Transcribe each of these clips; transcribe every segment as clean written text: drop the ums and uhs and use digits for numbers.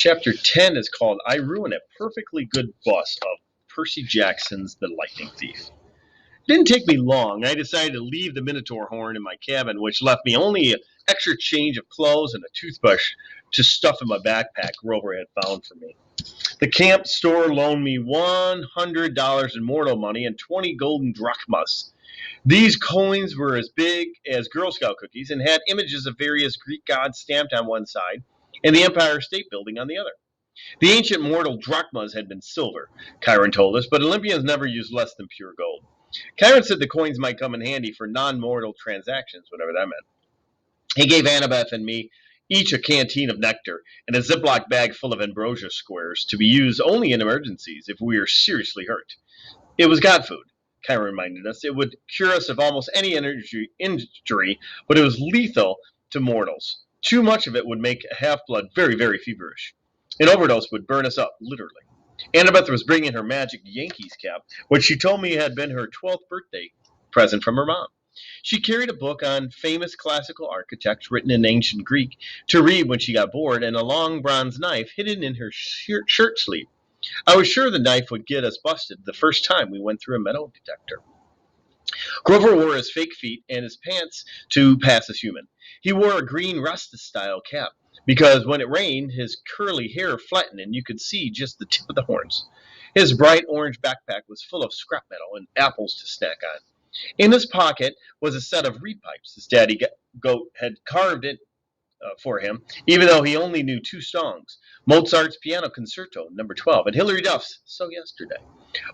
Chapter 10 is called I Ruin a Perfectly Good Bus of Percy Jackson's The Lightning Thief. It didn't take me long. I decided to leave the Minotaur horn in my cabin, which left me only an extra change of clothes and a toothbrush to stuff in my backpack Grover had found for me. The camp store loaned me $100 in mortal money and 20 golden drachmas. These coins were as big as Girl Scout cookies and had images of various Greek gods stamped on one side and the Empire State Building on the other. The ancient mortal drachmas had been silver, Chiron told us, but Olympians never used less than pure gold. Chiron said the coins might come in handy for non-mortal transactions, whatever that meant. He gave Annabeth and me each a canteen of nectar and a Ziploc bag full of ambrosia squares to be used only in emergencies if we were seriously hurt. It was god food, Chiron reminded us. It would cure us of almost any injury, but it was lethal to mortals. Too much of it would make a half-blood very, very feverish. An overdose would burn us up, literally. Annabeth was bringing her magic Yankees cap, which she told me had been her 12th birthday present from her mom. She carried a book on famous classical architects written in ancient Greek to read when she got bored, and a long bronze knife hidden in her shirt sleeve. I was sure the knife would get us busted the first time we went through a metal detector. Grover wore his fake feet and his pants to pass as human. He wore a green Rasta-style cap because when it rained, his curly hair flattened and you could see just the tip of the horns. His bright orange backpack was full of scrap metal and apples to snack on. In his pocket was a set of reed pipes his daddy goat had carved it for him, even though he only knew two songs, Mozart's Piano Concerto, number 12, and Hilary Duff's So Yesterday,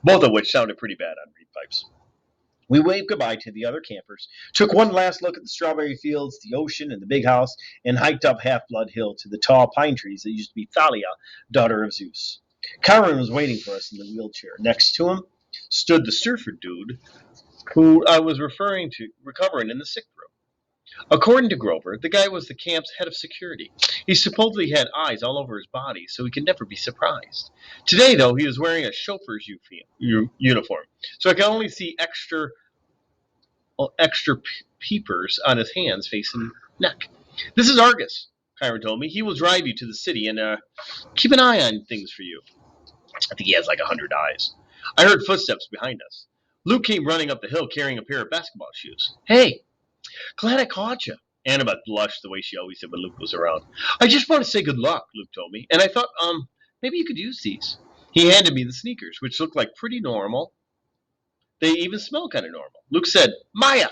both of which sounded pretty bad on reed pipes. We waved goodbye to the other campers, took one last look at the strawberry fields, the ocean, and the big house, and hiked up Half-Blood Hill to the tall pine trees that used to be Thalia, daughter of Zeus. Chiron was waiting for us in the wheelchair. Next to him stood the surfer dude who I was referring to recovering in the sick room. According to Grover, the guy was the camp's head of security. He supposedly had eyes all over his body, so he could never be surprised. Today, though, he was wearing a chauffeur's uniform, so I could only see extra peepers on his hands, face, and neck. This is Argus, Chiron told me. He will drive you to the city and keep an eye on things for you. I think he has like 100 eyes. I heard footsteps behind us. Luke came running up the hill carrying a pair of basketball shoes. Hey, glad I caught you. Annabeth blushed the way she always did when Luke was around. I just want to say good luck, Luke told me, and I thought, maybe you could use these. He handed me the sneakers, which looked like pretty normal. They even smell kind of normal. Luke said, Maya!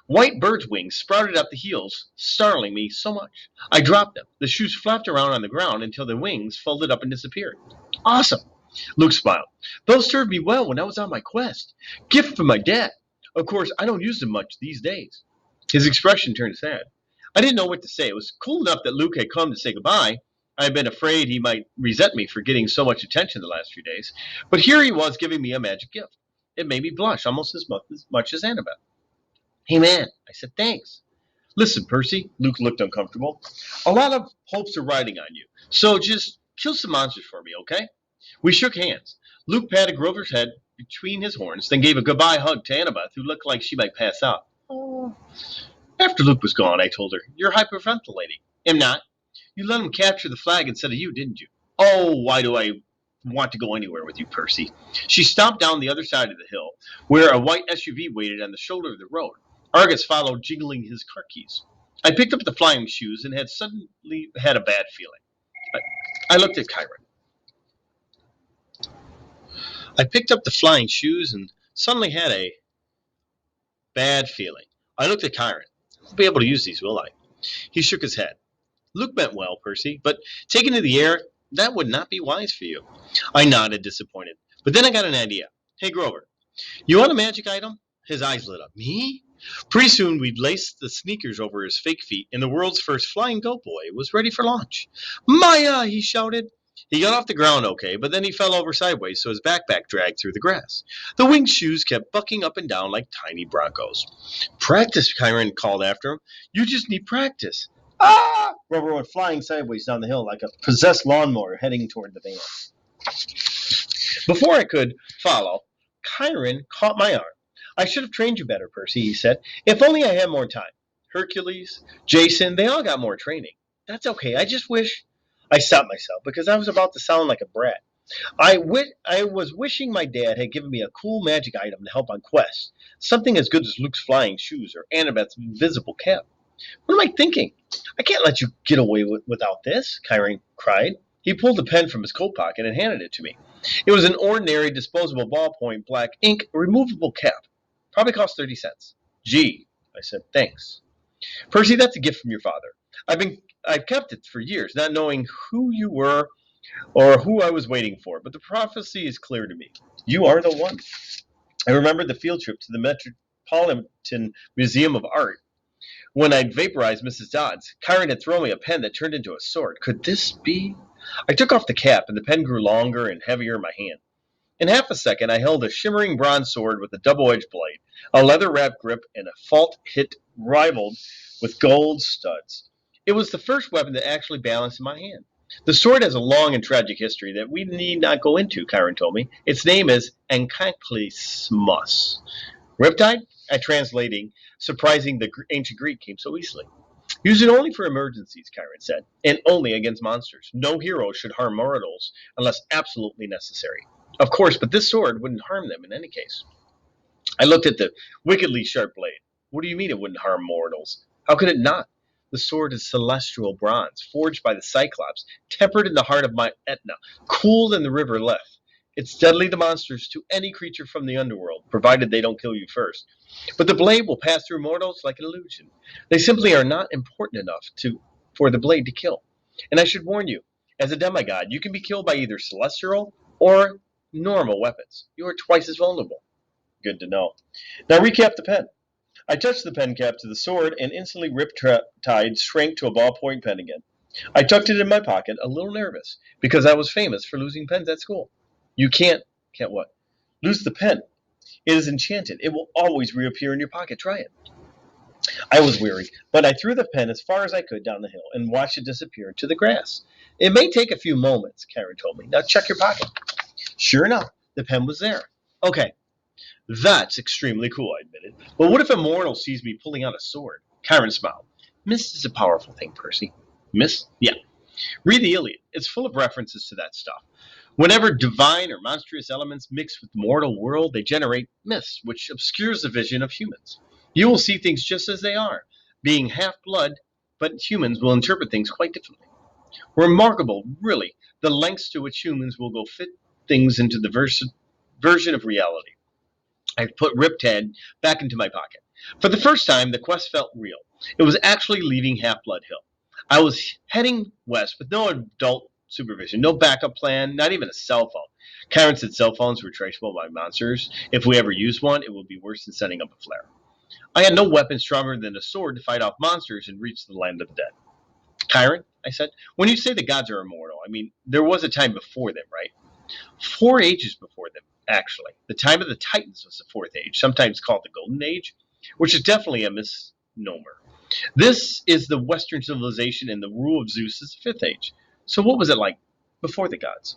White bird's wings sprouted up the heels, startling me so much. I dropped them. The shoes flapped around on the ground until the wings folded up and disappeared. Awesome! Luke smiled. Those served me well when I was on my quest. Gift from my dad. Of course, I don't use them much these days. His expression turned sad. I didn't know what to say. It was cool enough that Luke had come to say goodbye. I had been afraid he might resent me for getting so much attention the last few days. But here he was giving me a magic gift. It made me blush almost as much as Annabeth. Hey, man, I said, thanks. Listen, Percy, Luke looked uncomfortable. A lot of hopes are riding on you, so just kill some monsters for me, okay? We shook hands. Luke patted Grover's head between his horns, then gave a goodbye hug to Annabeth, who looked like she might pass out. Oh. After Luke was gone, I told her, you're hyperventilating. Am not. You let him capture the flag instead of you, didn't you? Oh, why do I want to go anywhere with you, Percy? She stomped down the other side of the hill, where a white SUV waited on the shoulder of the road. Argus followed, jingling his car keys. I picked up the flying shoes and had suddenly had a bad feeling. I looked at Chiron. I picked up the flying shoes and suddenly had a bad feeling. I looked at Chiron. I won't be able to use these, will I? He shook his head. Luke meant well, Percy, but taken to the air, that would not be wise for you. I nodded, disappointed. But then I got an idea. Hey, Grover, you want a magic item? His eyes lit up. Me? Pretty soon we'd lace the sneakers over his fake feet, and the world's first flying goat boy was ready for launch. Maya! He shouted. He got off the ground okay, but then he fell over sideways, so his backpack dragged through the grass. The winged shoes kept bucking up and down like tiny broncos. Practice, Chiron called after him. You just need practice. Ah! Grover went flying sideways down the hill like a possessed lawnmower heading toward the van. Before I could follow, Chiron caught my arm. I should have trained you better, Percy, he said. If only I had more time. Hercules, Jason, they all got more training. That's okay. I just wish... I stopped myself because I was about to sound like a brat. I was wishing my dad had given me a cool magic item to help on quests, something as good as Luke's flying shoes or Annabeth's invisible cap. What am I thinking? I can't let you get away without this, Chiron cried. He pulled a pen from his coat pocket and handed it to me. It was an ordinary disposable ballpoint black ink removable cap. Probably cost 30 cents. Gee, I said, thanks. Percy, that's a gift from your father. I've kept it for years, not knowing who you were or who I was waiting for, but the prophecy is clear to me. You are the one. I remembered the field trip to the Metropolitan Museum of Art when I'd vaporized Mrs. Dodds. Chiron had thrown me a pen that turned into a sword. Could this be? I took off the cap, and the pen grew longer and heavier in my hand. In half a second, I held a shimmering bronze sword with a double-edged blade, a leather-wrapped grip, and a felt hilt rivaled with gold studs. It was the first weapon that actually balanced in my hand. The sword has a long and tragic history that we need not go into, Chiron told me. Its name is Ancanclismus. Riptide? I translating, surprising the ancient Greek came so easily. Use it only for emergencies, Chiron said, and only against monsters. No hero should harm mortals unless absolutely necessary. Of course, but this sword wouldn't harm them in any case. I looked at the wickedly sharp blade. What do you mean it wouldn't harm mortals? How could it not? The sword is celestial bronze, forged by the Cyclops, tempered in the heart of my Etna, cooled in the river Lethe. It's deadly to monsters, to any creature from the underworld, provided they don't kill you first. But the blade will pass through mortals like an illusion. They simply are not important enough for the blade to kill. And I should warn you, as a demigod, you can be killed by either celestial or normal weapons. You are twice as vulnerable. Good to know. Now recap the pen. I touched the pen cap to the sword, and instantly Riptide shrank to a ballpoint pen again. I tucked it in my pocket, a little nervous, because I was famous for losing pens at school. You can't what? Lose the pen. It is enchanted. It will always reappear in your pocket. Try it. I was weary, but I threw the pen as far as I could down the hill and watched it disappear into the grass. It may take a few moments, Chiron told me. Now check your pocket. Sure enough, the pen was there. Okay, that's extremely cool, I admitted. But what if a mortal sees me pulling out a sword? Chiron smiled. Mist is a powerful thing, Percy. Mist? Yeah. Read the Iliad. It's full of references to that stuff. Whenever divine or monstrous elements mix with the mortal world, they generate mist, which obscures the vision of humans. You will see things just as they are, being half blood, but humans will interpret things quite differently. Remarkable, really, the lengths to which humans will go fit things into the version of reality. I put Riptide back into my pocket. For the first time, the quest felt real. It was actually leaving Half Blood Hill. I was heading west with no adult supervision, no backup plan, not even a cell phone. Chiron said cell phones were traceable by monsters. If we ever used one, it would be worse than setting up a flare. I had no weapon stronger than a sword to fight off monsters and reach the land of the dead. Chiron, I said, when you say the gods are immortal, I mean, there was a time before them, right? 4 ages before them, actually. The time of the Titans was the fourth age, sometimes called the Golden Age, which is definitely a misnomer. This is the Western civilization, and the rule of Zeus is the fifth age. So what was it like before the gods?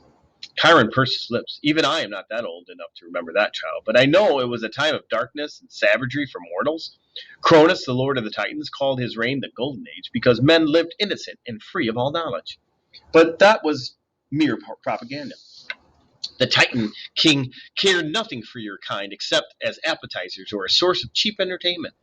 Chiron pursed his lips. Even I am not that old enough to remember that, child, but I know it was a time of darkness and savagery for mortals. Cronus, the lord of the Titans, called his reign the Golden Age because men lived innocent and free of all knowledge. But that was mere propaganda. The Titan king cared nothing for your kind except as appetizers or a source of cheap entertainment.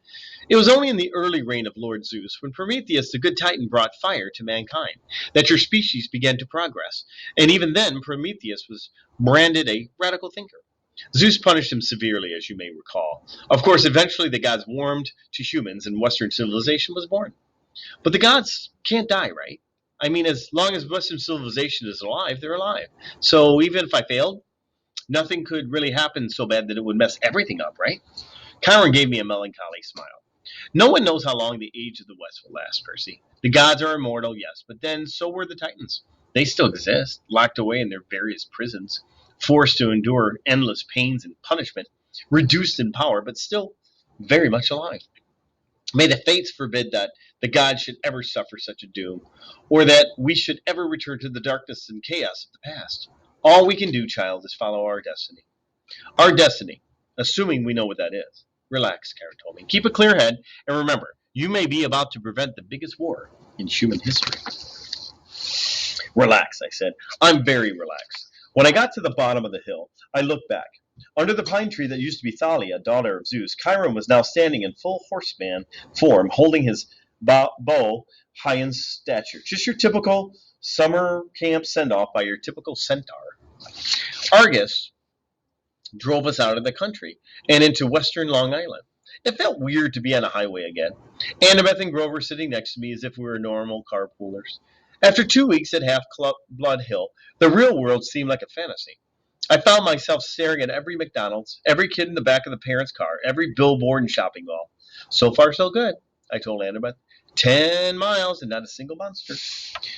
It was only in the early reign of Lord Zeus, when Prometheus, the good Titan, brought fire to mankind, that your species began to progress. And even then, Prometheus was branded a radical thinker. Zeus punished him severely, as you may recall. Of course, eventually the gods warmed to humans and Western civilization was born. But the gods can't die, right? I mean, as long as Western civilization is alive, they're alive. So even if I failed, nothing could really happen so bad that it would mess everything up, right? Chiron gave me a melancholy smile. No one knows how long the age of the West will last, Percy. The gods are immortal, yes, but then so were the Titans. They still exist, locked away in their various prisons, forced to endure endless pains and punishment, reduced in power, but still very much alive. May the fates forbid that the gods should ever suffer such a doom, or that we should ever return to the darkness and chaos of the past. All we can do, child, is follow our destiny. Our destiny, assuming we know what that is. Relax, Chiron told me. Keep a clear head, and remember, you may be about to prevent the biggest war in human history. Relax, I said. I'm very relaxed. When I got to the bottom of the hill, I looked back. Under the pine tree that used to be Thalia, daughter of Zeus, Chiron was now standing in full horseman form, holding his bow high in stature. Just your typical summer camp send-off by your typical centaur. Argus drove us out of the country and into western Long Island. It felt weird to be on a highway again. Annabeth and Grover sitting next to me as if we were normal carpoolers. After 2 weeks at Half Blood Hill, the real world seemed like a fantasy. I found myself staring at every McDonald's, every kid in the back of the parents' car, every billboard and shopping mall. So far, so good, I told Annabeth. 10 miles and not a single monster.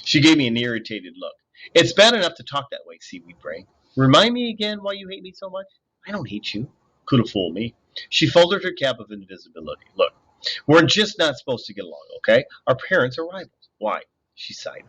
She gave me an irritated look. It's bad enough to talk that way, seaweed brain. Remind me again why you hate me so much? I don't hate you. Could have fooled me. She folded her cap of invisibility. Look, we're just not supposed to get along, okay? Our parents are rivals. Why? She sighed.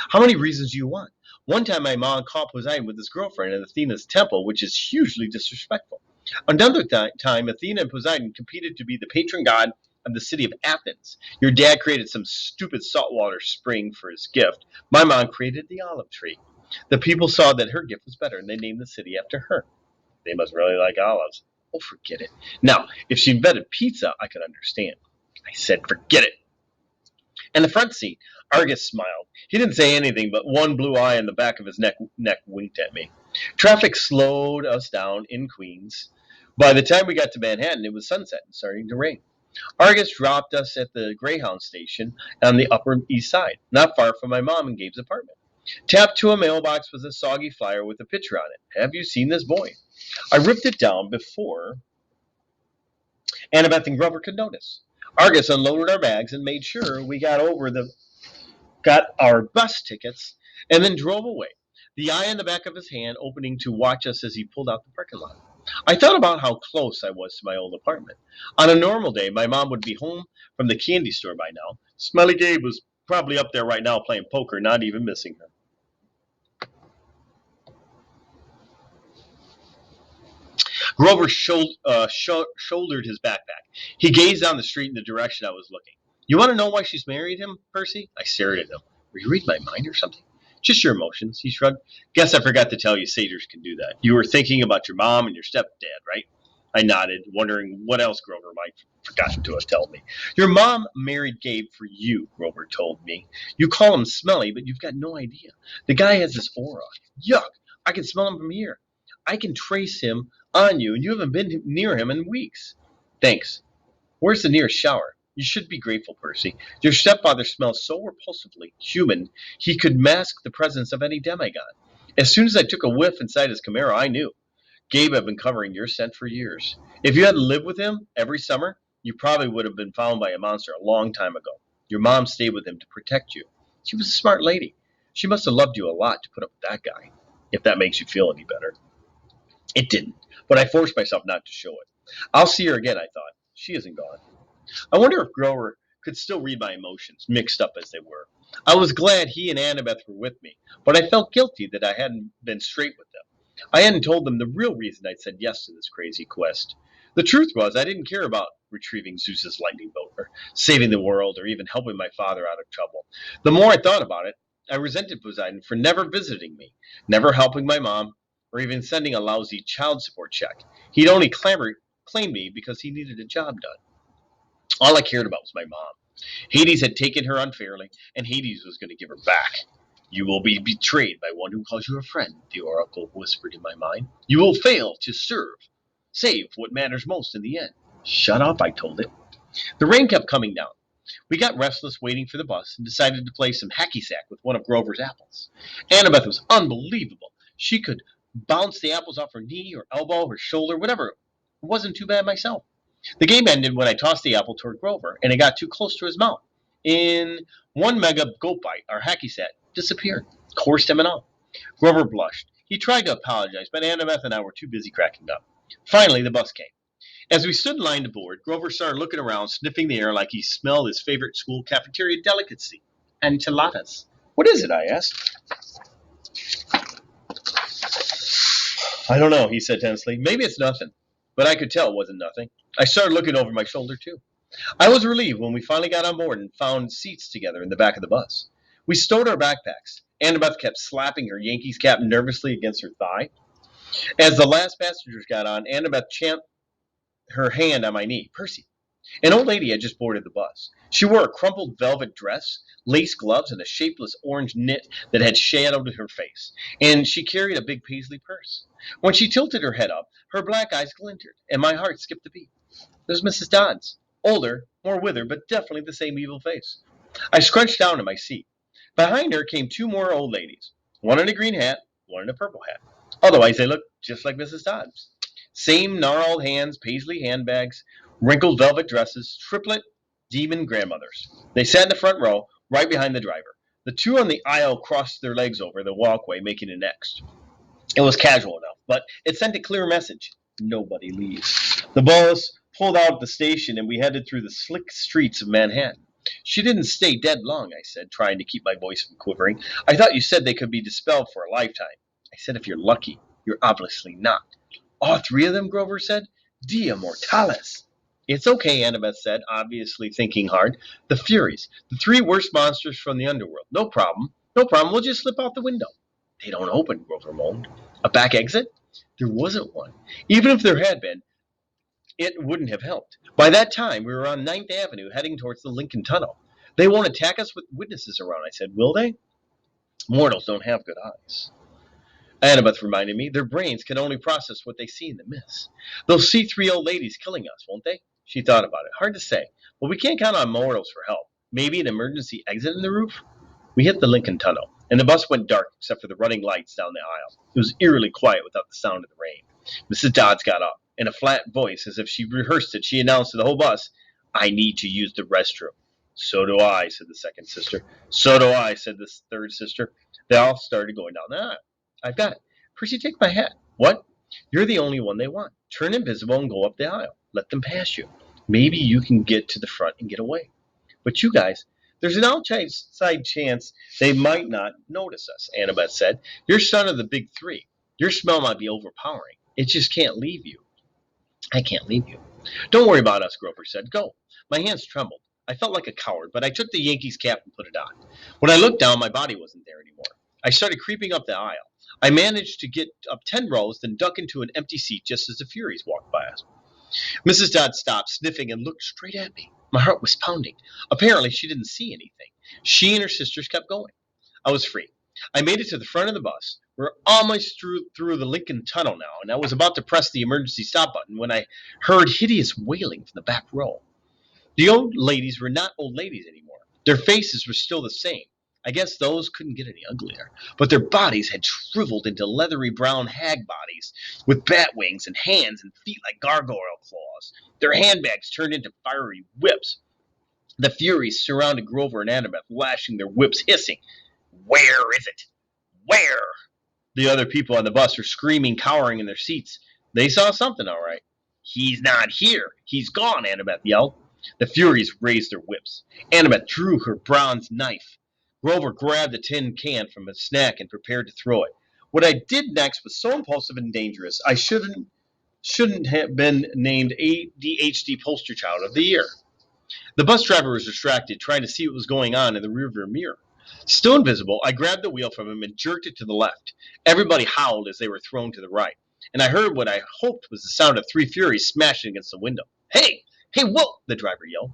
How many reasons do you want? One time my mom caught Poseidon with his girlfriend at Athena's temple, which is hugely disrespectful. Another time, Athena and Poseidon competed to be the patron god of the city of Athens. Your dad created some stupid saltwater spring for his gift. My mom created the olive tree. The people saw that her gift was better, and they named the city after her. They must really like olives. Oh, forget it. Now, if she invented pizza, I could understand. I said, forget it. In the front seat, Argus smiled. He didn't say anything, but one blue eye in the back of his neck winked at me. Traffic slowed us down in Queens. By the time we got to Manhattan, it was sunset and starting to rain. Argus dropped us at the Greyhound station on the Upper East Side, not far from my mom and Gabe's apartment. Tapped to a mailbox was a soggy flyer with a picture on it. Have you seen this boy? I ripped it down before Annabeth and Grover could notice. Argus unloaded our bags and made sure we got our bus tickets and then drove away, the eye in the back of his hand opening to watch us as he pulled out the parking lot. I thought about how close I was to my old apartment. On a normal day, my mom would be home from the candy store by now. Smelly Gabe was probably up there right now playing poker, not even missing her. Grover shouldered his backpack. He gazed down the street in the direction I was looking. You want to know why she's married him, Percy? I stared at him. Were you reading my mind or something? Just your emotions, he shrugged. Guess I forgot to tell you satyrs can do that. You were thinking about your mom and your stepdad, right? I nodded, wondering what else Grover might have forgotten to have told me. Your mom married Gabe for you, Grover told me. You call him smelly, but you've got no idea. The guy has this aura. Yuck! I can smell him from here. I can trace him on you, and you haven't been near him in weeks. Thanks. Where's the nearest shower? You should be grateful, Percy. Your stepfather smells so repulsively human, he could mask the presence of any demigod. As soon as I took a whiff inside his Camaro, I knew. Gabe had been covering your scent for years. If you hadn't lived with him every summer, you probably would have been found by a monster a long time ago. Your mom stayed with him to protect you. She was a smart lady. She must have loved you a lot to put up with that guy, if that makes you feel any better. It didn't, but I forced myself not to show it. I'll see her again, I thought. She isn't gone. I wonder if Grover could still read my emotions, mixed up as they were. I was glad he and Annabeth were with me, but I felt guilty that I hadn't been straight with them. I hadn't told them the real reason I'd said yes to this crazy quest. The truth was, I didn't care about retrieving Zeus's lightning bolt, or saving the world, or even helping my father out of trouble. The more I thought about it, I resented Poseidon for never visiting me, never helping my mom, or even sending a lousy child support check. He'd only claimed me because he needed a job done. All I cared about was my mom. Hades had taken her unfairly, and Hades was going to give her back. You will be betrayed by one who calls you a friend, the oracle whispered in my mind. You will fail to save what matters most in the end. Shut up, I told it. The rain kept coming down. We got restless waiting for the bus and decided to play some hacky sack with one of Grover's apples. Annabeth was unbelievable. She could bounce the apples off her knee, her elbow, her shoulder, whatever. It wasn't too bad myself. The game ended when I tossed the apple toward Grover, and it got too close to his mouth. In one mega gulp bite, our hacky sack disappeared, coursed him and all. Grover blushed. He tried to apologize, but Annabeth and I were too busy cracking up. Finally, the bus came. As we stood in line to board, Grover started looking around, sniffing the air like he smelled his favorite school cafeteria delicacy, enchiladas. What is it? I asked. I don't know, he said tensely. Maybe it's nothing. But I could tell it wasn't nothing. I started looking over my shoulder, too. I was relieved when we finally got on board and found seats together in the back of the bus. We stowed our backpacks. Annabeth kept slapping her Yankees cap nervously against her thigh. As the last passengers got on, Annabeth champed her hand on my knee. Percy. An old lady had just boarded the bus. She wore a crumpled velvet dress, lace gloves, and a shapeless orange knit that had shadowed her face, and she carried a big paisley purse. When she tilted her head up, her black eyes glinted, and my heart skipped a beat. It was Mrs. Dodds. Older, more withered, but definitely the same evil face. I scrunched down in my seat. Behind her came two more old ladies, one in a green hat, one in a purple hat. Otherwise, they looked just like Mrs. Dodds. Same gnarled hands, paisley handbags, wrinkled velvet dresses, triplet demon grandmothers. They sat in the front row, right behind the driver. The two on the aisle crossed their legs over the walkway, making an X. It was casual enough, but it sent a clear message. Nobody leaves. The bus pulled out at the station, and we headed through the slick streets of Manhattan. She didn't stay dead long, I said, trying to keep my voice from quivering. I thought you said they could be dispelled for a lifetime. I said, if you're lucky. You're obviously not. All three of them, Grover said. Dia mortalis. It's okay, Annabeth said, obviously thinking hard. The Furies, the three worst monsters from the underworld. No problem. No problem. We'll just slip out the window. They don't open, Grover moaned. A back exit? There wasn't one. Even if there had been, it wouldn't have helped. By that time, we were on Ninth Avenue heading towards the Lincoln Tunnel. They won't attack us with witnesses around, I said. Will they? Mortals don't have good eyes. Annabeth reminded me their brains can only process what they see in the mist. They'll see three old ladies killing us, won't they? She thought about it. Hard to say. But we can't count on mortals for help. Maybe an emergency exit in the roof? We hit the Lincoln Tunnel, and the bus went dark except for the running lights down the aisle. It was eerily quiet without the sound of the rain. Mrs. Dodds got up. In a flat voice, as if she rehearsed it, she announced to the whole bus, I need to use the restroom. So do I, said the second sister. So do I, said the third sister. They all started going down the aisle. I've got it. Percy, take my hat. What? You're the only one they want. Turn invisible and go up the aisle. Let them pass you. Maybe you can get to the front and get away. But you guys, there's an outside chance they might not notice us, Annabeth said. You're son of the big three. Your smell might be overpowering. It just can't leave you. I can't leave you. Don't worry about us, Grover said. Go. My hands trembled. I felt like a coward, but I took the Yankees cap and put it on. When I looked down, my body wasn't there anymore. I started creeping up the aisle. I managed to get up 10 rows, then duck into an empty seat just as the Furies walked by us. Mrs. Dodd stopped, sniffing, and looked straight at me. My heart was pounding. Apparently, she didn't see anything. She and her sisters kept going. I was free. I made it to the front of the bus. We're almost through the Lincoln Tunnel now, and I was about to press the emergency stop button when I heard hideous wailing from the back row. The old ladies were not old ladies anymore. Their faces were still the same. I guess those couldn't get any uglier. But their bodies had shriveled into leathery brown hag bodies with bat wings and hands and feet like gargoyle claws. Their handbags turned into fiery whips. The Furies surrounded Grover and Annabeth, lashing their whips, hissing. Where is it? Where? The other people on the bus were screaming, cowering in their seats. They saw something, all right. He's not here. He's gone, Annabeth yelled. The Furies raised their whips. Annabeth drew her bronze knife. Grover grabbed a tin can from a snack and prepared to throw it. What I did next was so impulsive and dangerous, I shouldn't have been named ADHD poster child of the year. The bus driver was distracted, trying to see what was going on in the rearview mirror. Still invisible, I grabbed the wheel from him and jerked it to the left. Everybody howled as they were thrown to the right, and I heard what I hoped was the sound of three Furies smashing against the window. Hey! Hey, whoa! The driver yelled.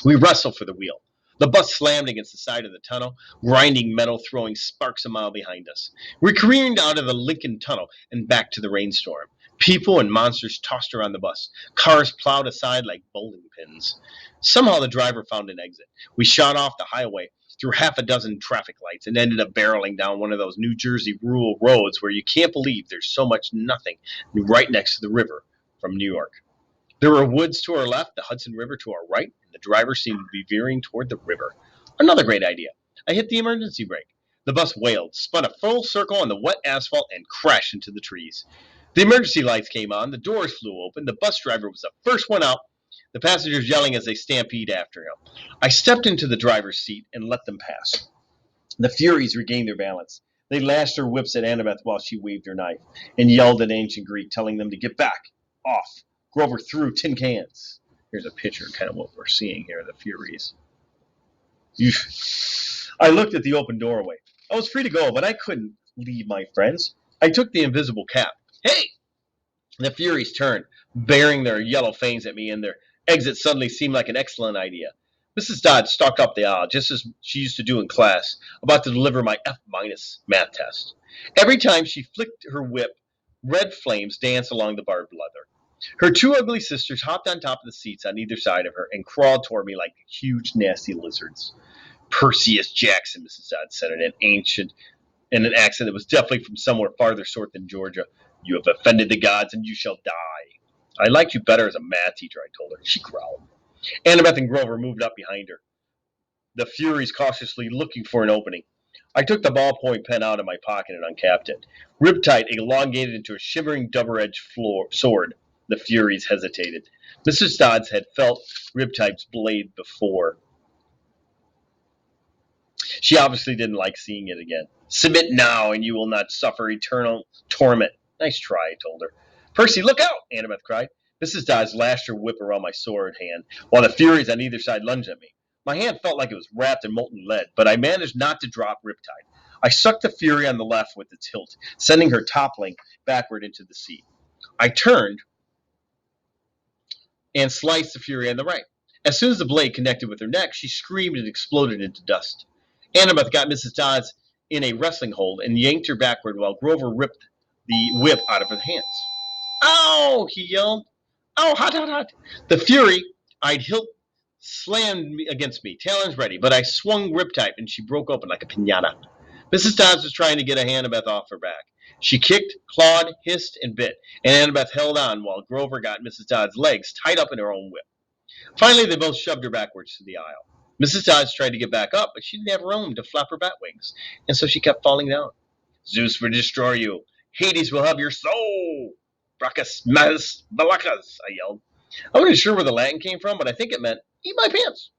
We wrestled for the wheel. The bus slammed against the side of the tunnel, grinding metal, throwing sparks a mile behind us. We careened out of the Lincoln Tunnel and back to the rainstorm. People and monsters tossed around the bus. Cars plowed aside like bowling pins. Somehow the driver found an exit. We shot off the highway through half a dozen traffic lights and ended up barreling down one of those New Jersey rural roads where you can't believe there's so much nothing right next to the river from New York. There were woods to our left, the Hudson River to our right, and the driver seemed to be veering toward the river. Another great idea. I hit the emergency brake. The bus wailed, spun a full circle on the wet asphalt, and crashed into the trees. The emergency lights came on, the doors flew open, the bus driver was the first one out, the passengers yelling as they stampeded after him. I stepped into the driver's seat and let them pass. The Furies regained their balance. They lashed their whips at Annabeth while she waved her knife, and yelled in ancient Greek, telling them to get back, off. Grover threw tin cans. Here's a picture, kind of what we're seeing here, the Furies. I looked at the open doorway. I was free to go, but I couldn't leave my friends. I took the invisible cap. Hey! The Furies turned, baring their yellow fangs at me, and their exit suddenly seemed like an excellent idea. Mrs. Dodd stalked up the aisle, just as she used to do in class, about to deliver my F- math test. Every time she flicked her whip, red flames danced along the barbed leather. Her two ugly sisters hopped on top of the seats on either side of her and crawled toward me like huge, nasty lizards. Perseus Jackson, Mrs. Dodd said in an accent that was definitely from somewhere farther north than Georgia. You have offended the gods, and you shall die. I liked you better as a math teacher, I told her. She growled. Annabeth and Grover moved up behind her, the Furies cautiously looking for an opening. I took the ballpoint pen out of my pocket and uncapped it. Riptide elongated into a shivering double-edged sword. The Furies hesitated. Mrs. Dodds had felt Riptide's blade before. She obviously didn't like seeing it again. Submit now, and you will not suffer eternal torment. Nice try, I told her. Percy, look out! Annabeth cried. Mrs. Dodds lashed her whip around my sword hand, while the Furies on either side lunged at me. My hand felt like it was wrapped in molten lead, but I managed not to drop Riptide. I sucked the Fury on the left with its hilt, sending her toppling backward into the seat. I turned and sliced the Fury on the right. As soon as the blade connected with her neck, she screamed and exploded into dust. Annabeth got Mrs. Dodds in a wrestling hold and yanked her backward while Grover ripped the whip out of her hands. Ow! He yelled. Ow, hot, hot, hot. The Fury I'd hilt slammed against me, talons ready, but I swung Riptide and she broke open like a pinata. Mrs. Dodds was trying to get Annabeth off her back. She kicked, clawed, hissed, and bit, and Annabeth held on while Grover got Mrs. Dodds' legs tied up in her own whip. Finally, they both shoved her backwards to the aisle. Mrs. Dodds tried to get back up, but she didn't have room to flap her bat wings, and so she kept falling down. Zeus will destroy you. Hades will have your soul. Brachus, Mas, Balacas, I yelled. I wasn't sure where the Latin came from, but I think it meant, eat my pants.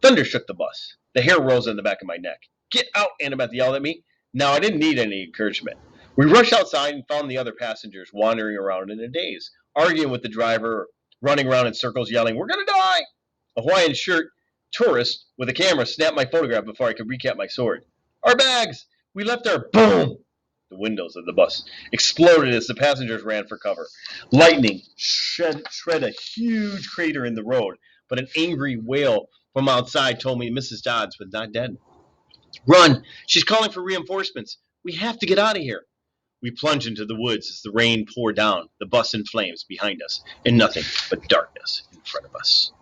Thunder shook the bus. The hair rose on the back of my neck. Get out, Annabeth yelled at me. Now, I didn't need any encouragement. We rushed outside and found the other passengers wandering around in a daze, arguing with the driver, running around in circles, yelling, we're going to die. A Hawaiian shirt tourist with a camera snapped my photograph before I could recap my sword. Our bags! We left our boom! The windows of the bus exploded as the passengers ran for cover. Lightning shred a huge crater in the road, but an angry wail from outside told me Mrs. Dodds was not dead. Run! She's calling for reinforcements. We have to get out of here. We plunged into the woods as the rain poured down, the bus in flames behind us, and nothing but darkness in front of us.